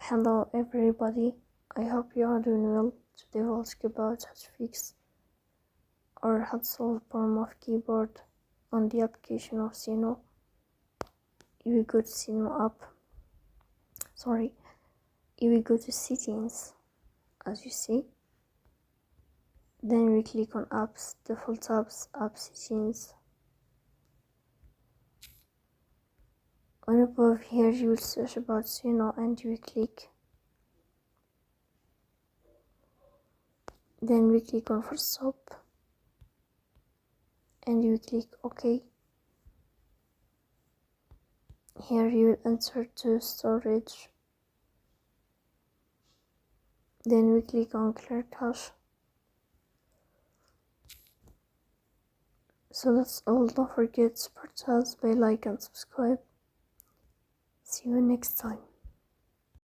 Hello everybody, I hope you are doing well. Today we'll talk about how to fix or how to solve problem of keyboard on the application of Suno. If we go to Suno app, if we go to settings, as you see, then we click on apps, default apps, app settings. On above here you will search about Suno and you will click. Then we click on for stop and you click OK. Here you will enter to storage. Then we click on clear cache. So that's all. Don't forget to support us by like and subscribe. See you next time.